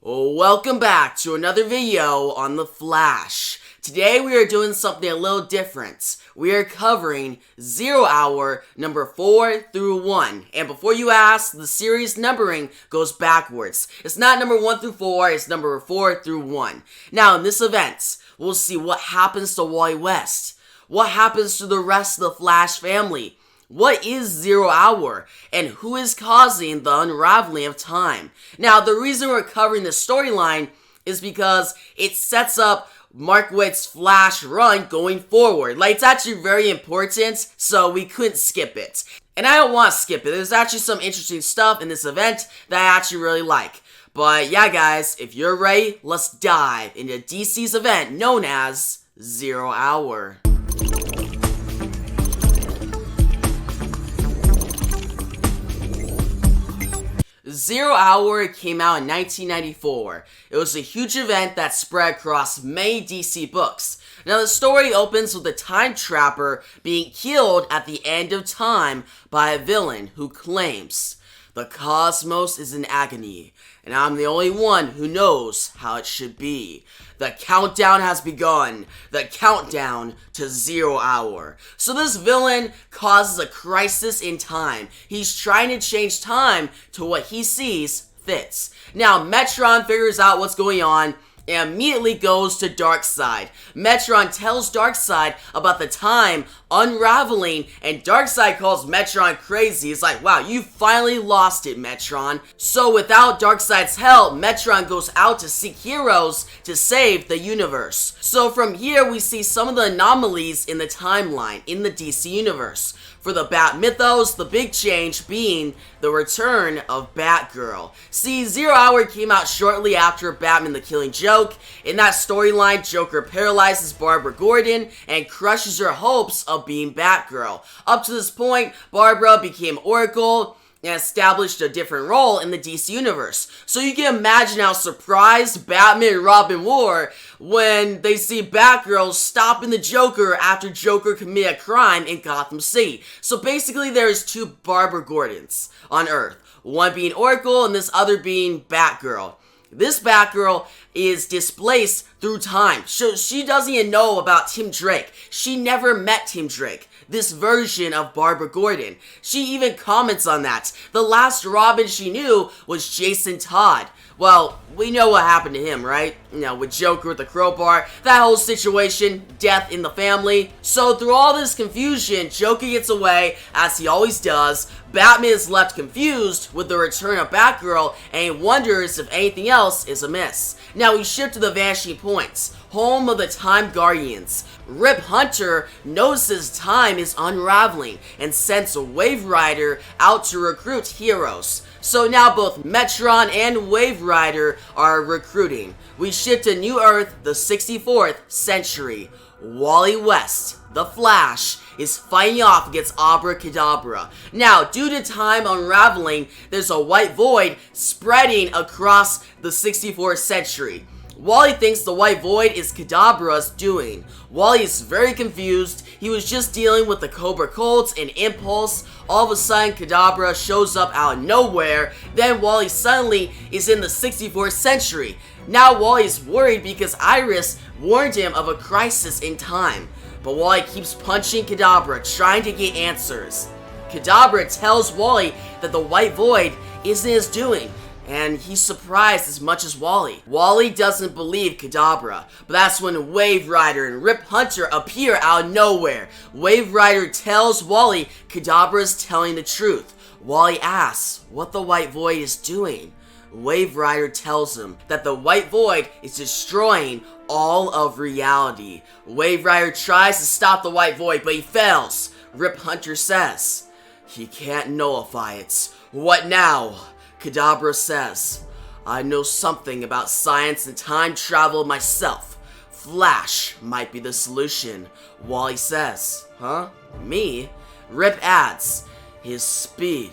Welcome back to another video on The Flash. Today we are doing something a little different. We are covering 0 Hour number 4 through 1. And before you ask, the series numbering goes backwards. It's not number 1 through 4, it's number 4 through 1. Now in this event, we'll see what happens to Wally West. What happens to the rest of the Flash family? What is 0 Hour, and who is causing the unraveling of time? Now, the reason we're covering this storyline is because it sets up Mark Waid's Flash run going forward. It's actually very important, so we couldn't skip it. And I don't want to skip it. There's actually some interesting stuff in this event that I actually really like. But yeah, guys, if you're ready, let's dive into DC's event known as 0 Hour. 0 Hour came out in 1994. It was a huge event that spread across many DC books. Now the story opens with a time trapper being killed at the end of time by a villain who claims, "The cosmos is in agony, and I'm the only one who knows how it should be. The countdown has begun. The countdown to 0 Hour." So this villain causes a crisis in time. He's trying to change time to what he sees fits. Now Metron figures out what's going on and immediately goes to Darkseid. Metron tells Darkseid about the time unraveling, and Darkseid calls Metron crazy. He's like, "Wow, you finally lost it, Metron." So without Darkseid's help, Metron goes out to seek heroes to save the universe. So from here, we see some of the anomalies in the timeline in the DC universe. For the Bat mythos, the big change being the return of Batgirl. See, 0 Hour came out shortly after Batman the Killing Joke. In that storyline, Joker paralyzes Barbara Gordon and crushes her hopes of being Batgirl. Up to this point, Barbara became Oracle and established a different role in the DC universe. So you can imagine how surprised Batman and Robin were when they see Batgirl stopping the Joker after Joker committed a crime in Gotham City. So basically there's two Barbara Gordons on Earth. One being Oracle and this other being Batgirl. This Batgirl is displaced through time. So she doesn't even know about Tim Drake. She never met Tim Drake, this version of Barbara Gordon. She even comments on that. The last Robin she knew was Jason Todd. Well, we know what happened to him, right? You know, with Joker with the crowbar, that whole situation, death in the family. So through all this confusion, Joker gets away, as he always does. Batman is left confused with the return of Batgirl, and he wonders if anything else is amiss. Now we shift to the Vanishing Points, home of the Time Guardians. Rip Hunter notices time is unraveling and sends a Wave Rider out to recruit heroes. So now both Metron and Wave Rider are recruiting. We shift to New Earth, the 64th century. Wally West, the Flash, is fighting off against Abracadabra. Now, due to time unraveling, there's a white void spreading across the 64th century. Wally thinks the white void is Kadabra's doing. Wally is very confused. He was just dealing with the Cobra Cult and Impulse. All of a sudden, Kadabra shows up out of nowhere. Then Wally suddenly is in the 64th century. Now Wally is worried because Iris warned him of a crisis in time. But Wally keeps punching Kadabra, trying to get answers. Kadabra tells Wally that the white void isn't his doing, and he's surprised as much as Wally. Wally doesn't believe Kadabra, but that's when Wave Rider and Rip Hunter appear out of nowhere. Wave Rider tells Wally Kadabra's telling the truth. Wally asks what the white void is doing. Wave Rider tells him that the white void is destroying all of reality. Wave Rider tries to stop the white void, but he fails. Rip Hunter says, "He can't nullify it." "What now?" Kadabra says, "I know something about science and time travel myself. Flash might be the solution." Wally says, "Huh? Me?" Rip adds, "His speed.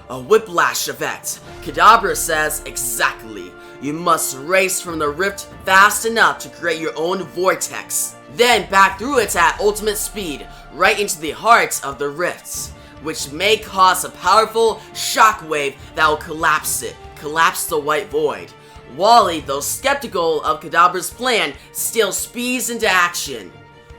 A whiplash effect." Kadabra says, "Exactly. You must race from the rift fast enough to create your own vortex. Then back through it at ultimate speed, right into the heart of the rifts, which may cause a powerful shockwave that will collapse the white void." Wally, though skeptical of Kadabra's plan, still speeds into action.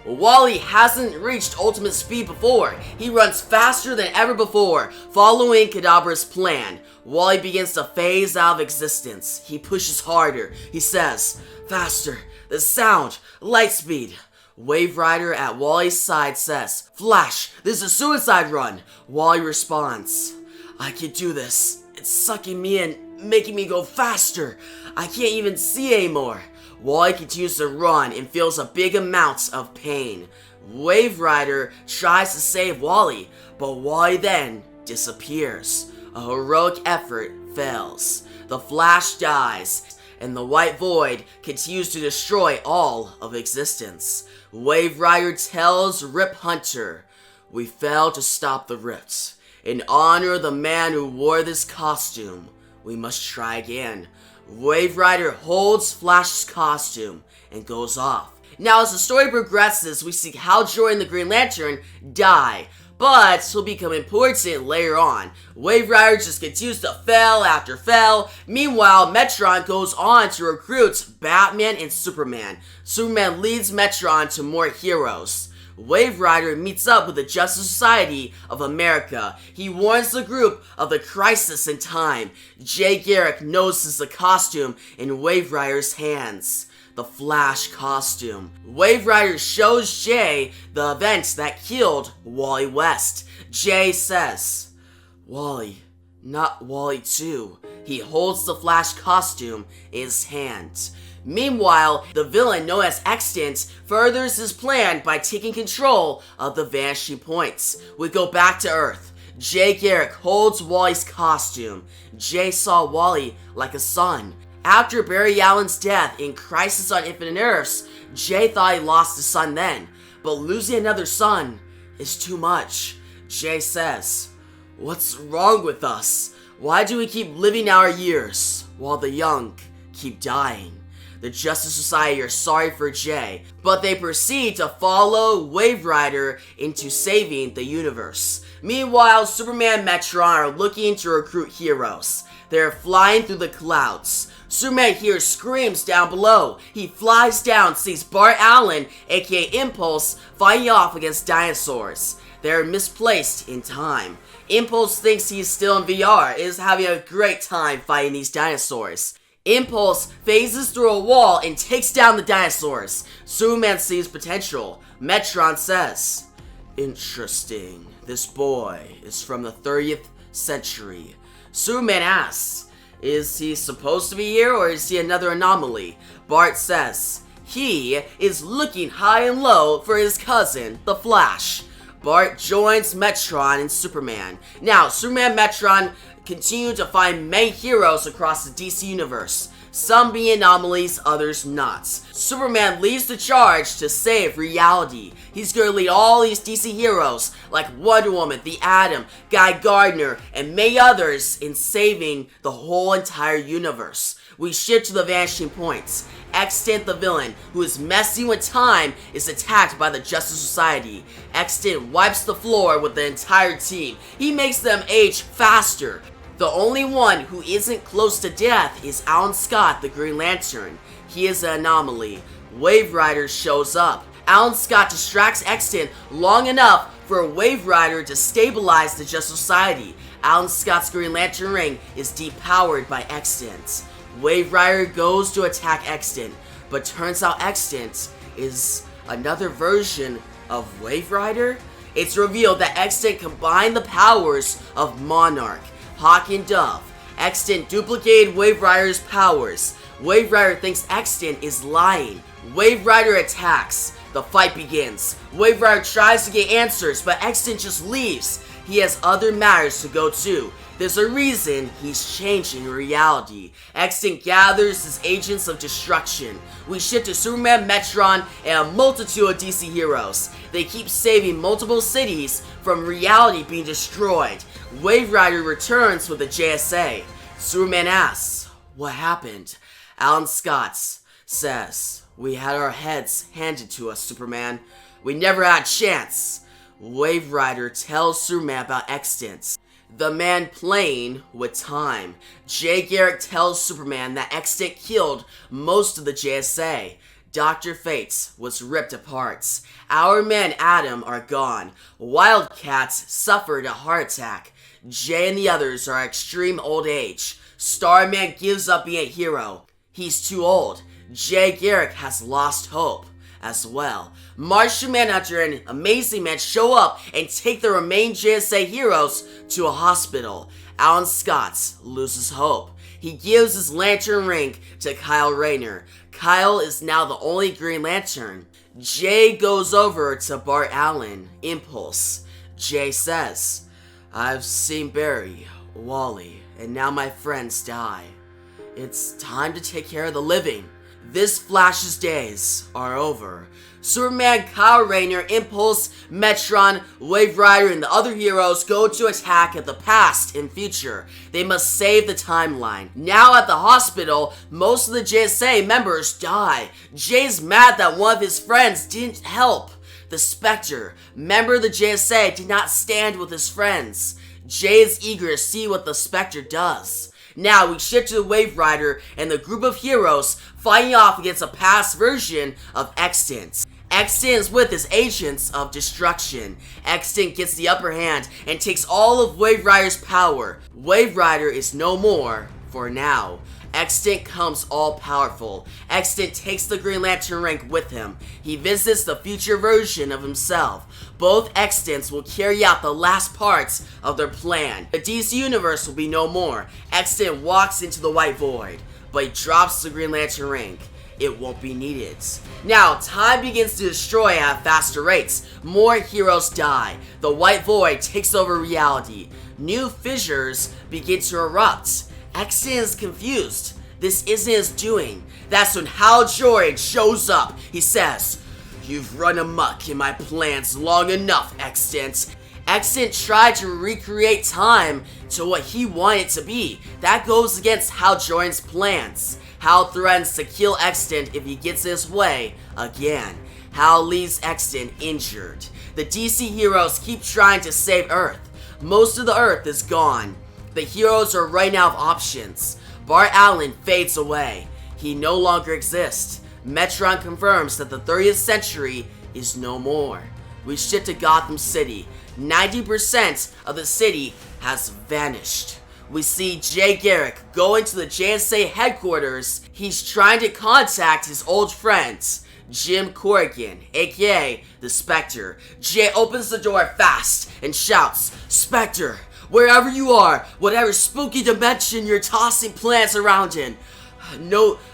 Wally hasn't reached ultimate speed before. He runs faster than ever before, following Kadabra's plan. Wally begins to phase out of existence. He pushes harder. He says, "Faster, the sound, light speed." Wave Rider at Wally's side says, "Flash, this is a suicide run." Wally responds, "I can do this. It's sucking me in, making me go faster. I can't even see anymore." Wally continues to run and feels a big amount of pain. Wave Rider tries to save Wally, but Wally then disappears. A heroic effort fails. The Flash dies, and the White Void continues to destroy all of existence. Wave Rider tells Rip Hunter, "We failed to stop the Rips. In honor of the man who wore this costume, we must try again." Wave Rider holds Flash's costume and goes off. Now, as the story progresses, we see Hal Jordan the Green Lantern die, but he'll become important later on. Wave Rider just continues to fail after fail. Meanwhile, Metron goes on to recruit Batman and Superman. Superman leads Metron to more heroes. Wave Rider meets up with the Justice Society of America. He warns the group of the crisis in time. Jay Garrick notices the costume in Wave Rider's hands. The Flash costume. Wave Rider shows Jay the event that killed Wally West. Jay says, "Wally, not Wally too." He holds the Flash costume in his hand. Meanwhile, the villain known as Extant furthers his plan by taking control of the Vanishing Points. We go back to Earth. Jay Garrick holds Wally's costume. Jay saw Wally like a son. After Barry Allen's death in Crisis on Infinite Earths, Jay thought he lost his son then, but losing another son is too much. Jay says, "What's wrong with us? Why do we keep living our years while the young keep dying?" The Justice Society are sorry for Jay, but they proceed to follow Wave Rider into saving the universe. Meanwhile, Superman and Metron are looking to recruit heroes. They're flying through the clouds. Superman hears screams down below. He flies down, sees Bart Allen, aka Impulse, fighting off against dinosaurs. They're misplaced in time. Impulse thinks he's still in VR and is having a great time fighting these dinosaurs. Impulse phases through a wall and takes down the dinosaurs. Superman sees potential. Metron says, "Interesting. This boy is from the 30th century. Superman asks, "Is he supposed to be here or is he another anomaly?" Bart says, "He is looking high and low for his cousin, the Flash." Bart joins Metron and Superman. Now, Superman and Metron continue to find many heroes across the DC universe. Some being anomalies, others not. Superman leads the charge to save reality. He's gonna lead all these DC heroes like Wonder Woman, the Atom, Guy Gardner, and many others in saving the whole entire universe. We shift to the Vanishing Points. Extant the villain, who is messing with time, is attacked by the Justice Society. Extant wipes the floor with the entire team. He makes them age faster. The only one who isn't close to death is Alan Scott, the Green Lantern. He is an anomaly. Wave Rider shows up. Alan Scott distracts Extant long enough for Wave Rider to stabilize the Justice Society. Alan Scott's Green Lantern ring is depowered by Extant. Wave Rider goes to attack Extant, but turns out Extant is another version of Wave Rider. It's revealed that Extant combined the powers of Monarch, Hawk, and Dove. Extant duplicated Wave Rider's powers. Wave Rider thinks Extant is lying. Wave Rider attacks. The fight begins. Wave Rider tries to get answers, but Extant just leaves. He has other matters to go to. There's a reason he's changing reality. Extant gathers his agents of destruction. We shift to Superman, Metron, and a multitude of DC heroes. They keep saving multiple cities from reality being destroyed. Wave Rider returns with the JSA. Superman asks, "What happened?" Alan Scott says, "We had our heads handed to us, Superman. We never had a chance." Wave Rider tells Superman about Extant. The man playing with time. Jay Garrick tells Superman that Extant killed most of the JSA. Dr. Fate was ripped apart. Our men Adam are gone. Wildcats suffered a heart attack. Jay and the others are extreme old age. Starman gives up being a hero. He's too old. Jay Garrick has lost hope as well. Martian Manhunter and Amazing Man show up and take the remaining JSA heroes to a hospital. Alan Scott loses hope. He gives his lantern ring to Kyle Rayner. Kyle is now the only Green Lantern. Jay goes over to Bart Allen, Impulse. Jay says, "I've seen Barry, Wally, and now my friends die. It's time to take care of the living." This Flash's days are over. Superman, Kyle Rayner, Impulse, Metron, Wave Rider, and the other heroes go to attack at the past and future. They must save the timeline. Now at the hospital, most of the JSA members die. Jay's mad that one of his friends didn't help. The Spectre, member of the JSA, did not stand with his friends. Jay is eager to see what the Spectre does. Now we shift to the Wave Rider and the group of heroes fighting off against a past version of Extant. Extant is with his agents of destruction. Extant gets the upper hand and takes all of Wave Rider's power. Wave Rider is no more for now. Extant comes all-powerful. Extant takes the Green Lantern ring with him. He visits the future version of himself. Both Extants will carry out the last parts of their plan. The DC Universe will be no more. Extant walks into the White Void, but he drops the Green Lantern ring. It won't be needed. Now, time begins to destroy at faster rates. More heroes die. The White Void takes over reality. New fissures begin to erupt. Extant is confused. This isn't his doing. That's when Hal Jordan shows up. He says, "You've run amok in my plans long enough, Extant." Extant tried to recreate time to what he wanted to be. That goes against Hal Jordan's plans. Hal threatens to kill Extant if he gets his way again. Hal leaves Extant injured. The DC heroes keep trying to save Earth. Most of the Earth is gone. The heroes are running out of options. Bart Allen fades away. He no longer exists. Metron confirms that the 30th century is no more. We shift to Gotham City. 90% of the city has vanished. We see Jay Garrick go into the JSA headquarters. He's trying to contact his old friends, Jim Corrigan, aka the Spectre. Jay opens the door fast and shouts, "Spectre, wherever you are, whatever spooky dimension you're tossing plants around in,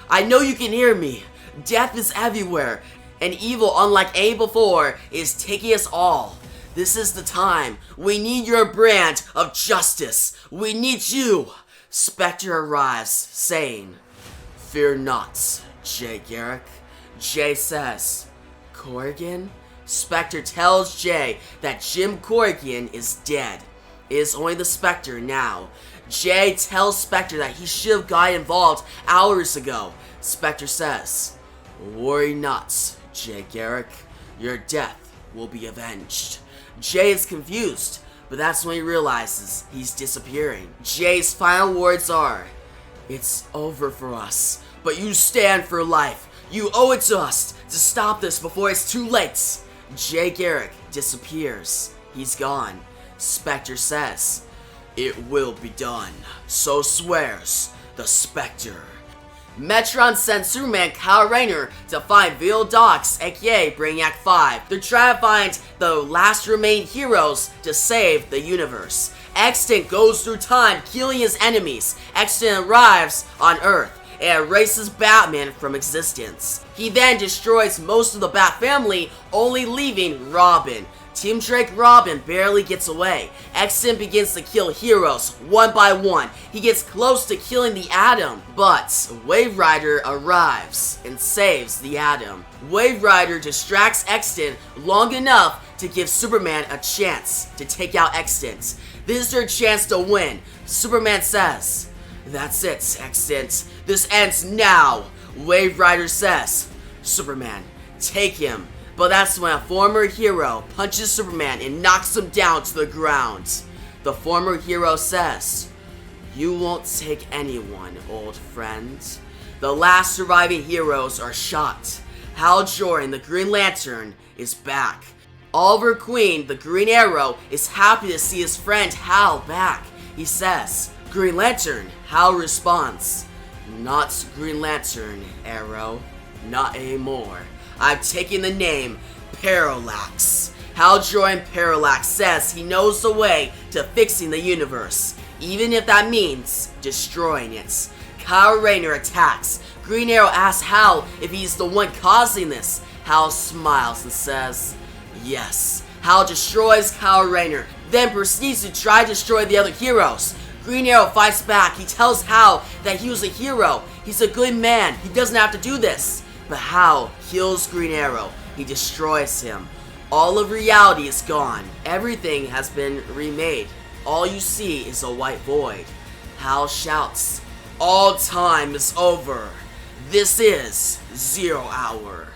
I know you can hear me. Death is everywhere, and evil unlike any before is taking us all. This is the time. We need your brand of justice. We need you." Spectre arrives, saying, "Fear not, Jay Garrick." Jay says, "Corrigan?" Spectre tells Jay that Jim Corrigan is dead. It is only the Spectre now. Jay tells Spectre that he should have got involved hours ago. Spectre says, "Worry not, Jay Garrick. Your death will be avenged." Jay is confused, but that's when he realizes he's disappearing. Jay's final words are, "It's over for us, but you stand for life. You owe it to us to stop this before it's too late." Jay Garrick disappears. He's gone. Spectre says, "It will be done. So swears the Spectre." Metron sends Superman Kyle Rayner to find Vil Dox, aka Brainiac 5. They're trying to find the last remaining heroes to save the universe. Extant goes through time, killing his enemies. Extant arrives on Earth and erases Batman from existence. He then destroys most of the Bat family, only leaving Robin. Team Drake Robin barely gets away. Extant begins to kill heroes one by one. He gets close to killing the Atom, but Wave Rider arrives and saves the Atom. Wave Rider distracts Extant long enough to give Superman a chance to take out Extant. This is their chance to win. Superman says, "That's it, Extant. This ends now." Wave Rider says, "Superman, take him." But that's when a former hero punches Superman and knocks him down to the ground. the former hero says, "You won't take anyone, old friend." The last surviving heroes are shot. Hal Jordan, the Green Lantern, is back. Oliver Queen, the Green Arrow, is happy to see his friend Hal back. He says, "Green Lantern." Hal responds, "Not Green Lantern, Arrow. Not anymore. I've taken the name Parallax." Hal Jordan Parallax says he knows the way to fixing the universe, even if that means destroying it. Kyle Rayner attacks. Green Arrow asks Hal if he's the one causing this. Hal smiles and says, "Yes." Hal destroys Kyle Rayner, then proceeds to try to destroy the other heroes. Green Arrow fights back. He tells Hal that he was a hero. He's a good man. He doesn't have to do this. But Hal kills Green Arrow. He destroys him. All of reality is gone. Everything has been remade. All you see is a white void. Hal shouts, "All time is over. This is 0 Hour."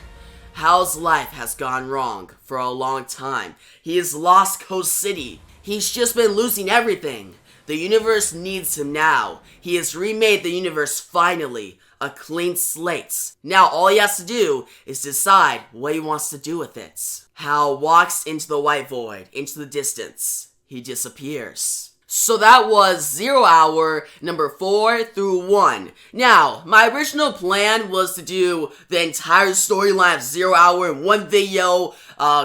Hal's life has gone wrong for a long time. He has lost Coast City. He's just been losing everything. The universe needs him now. He has remade the universe finally. A clean slate. Now all he has to do is decide what he wants to do with it. Hal walks into the white void, into the distance. He disappears. So that was 0 Hour number 4 through 1. Now, my original plan was to do the entire storyline of 0 Hour in one video,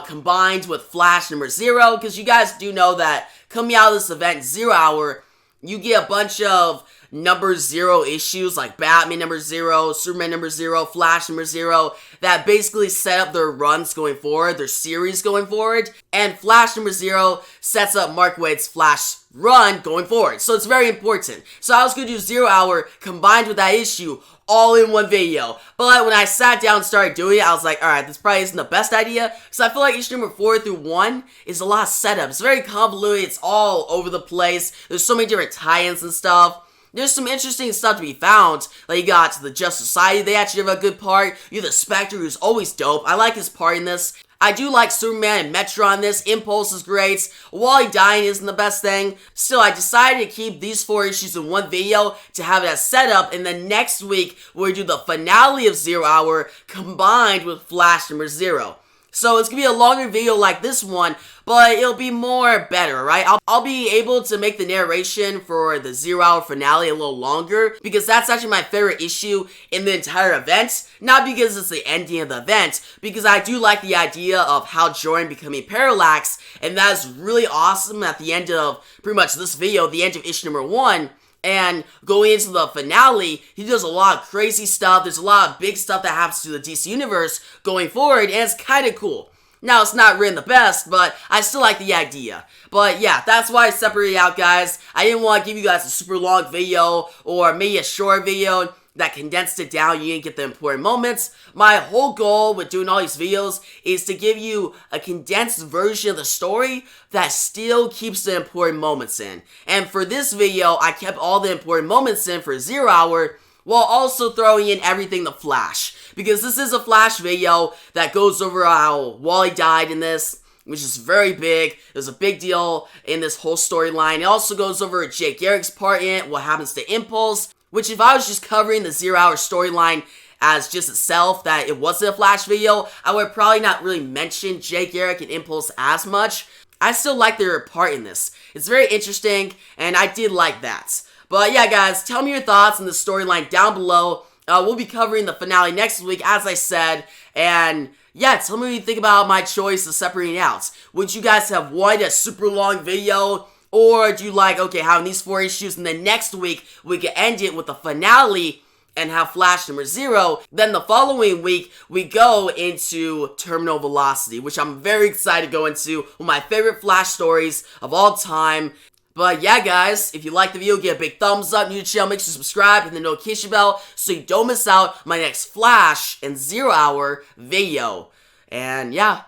combined with Flash number 0, because you guys do know that coming out of this event, 0 Hour, you get a bunch of number 0 issues like Batman number 0, Superman number 0, Flash number 0 that basically set up their runs going forward, their series going forward, and Flash number 0 sets up Mark Waid's Flash run going forward. So it's very important. So I was going to do 0 Hour combined with that issue all in one video. But when I sat down and started doing it, I was like, alright, this probably isn't the best idea, because I feel like issue number 4 through 1 is a lot of setup. It's very convoluted, it's all over the place, there's so many different tie-ins and stuff. There's some interesting stuff to be found. Like, you got the Just Society, they actually have a good part. You have the Spectre, who's always dope. I like his part in this. I do like Superman and Metro on this. Impulse is great. Wally dying isn't the best thing. Still, I decided to keep these 4 issues in one video to have it as setup, and then next week, we'll do the finale of 0 Hour combined with Flash number 0. So it's going to be a longer video like this one, but it'll be more better, right? I'll be able to make the narration for the 0 Hour finale a little longer, because that's actually my favorite issue in the entire event. Not because it's the ending of the event, because I do like the idea of Hal Jordan becoming Parallax, and that is really awesome at the end of pretty much this video, the end of issue number 1. And going into the finale, he does a lot of crazy stuff. There's a lot of big stuff that happens to the DC Universe going forward, and it's kind of cool. Now, it's not written the best, but I still like the idea. But yeah, that's why I separated out, guys. I didn't want to give you guys a super long video, or maybe a short video that condensed it down. You didn't get the important moments. My whole goal with doing all these videos is to give you a condensed version of the story that still keeps the important moments in. And for this video, I kept all the important moments in for 0 Hour, while also throwing in everything the Flash. Because this is a Flash video that goes over how Wally died in this, which is very big. It was a big deal in this whole storyline. It also goes over Jake Garrick's part in it, what happens to Impulse, which if I was just covering the 0 Hour storyline as just itself, that it wasn't a Flash video, I would probably not really mention Jake Garrick and Impulse as much. I still like their part in this. It's very interesting, and I did like that. But yeah, guys, tell me your thoughts on the storyline down below. We'll be covering the finale next week, as I said, and yeah, tell me what you think about my choice of separating out. Would you guys have wanted a super long video? Or do you like, okay, having these 4 issues, and then next week, we can end it with the finale and have Flash number 0. Then the following week, we go into Terminal Velocity, which I'm very excited to go into, one of my favorite Flash stories of all time. But yeah, guys, if you liked the video, give a big thumbs up, new to the channel, make sure to subscribe, hit the notification bell so you don't miss out my next Flash and 0 Hour video. And yeah,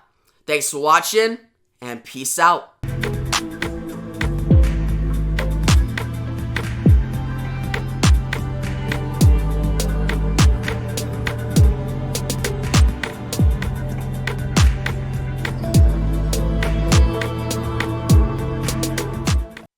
thanks for watching, and peace out.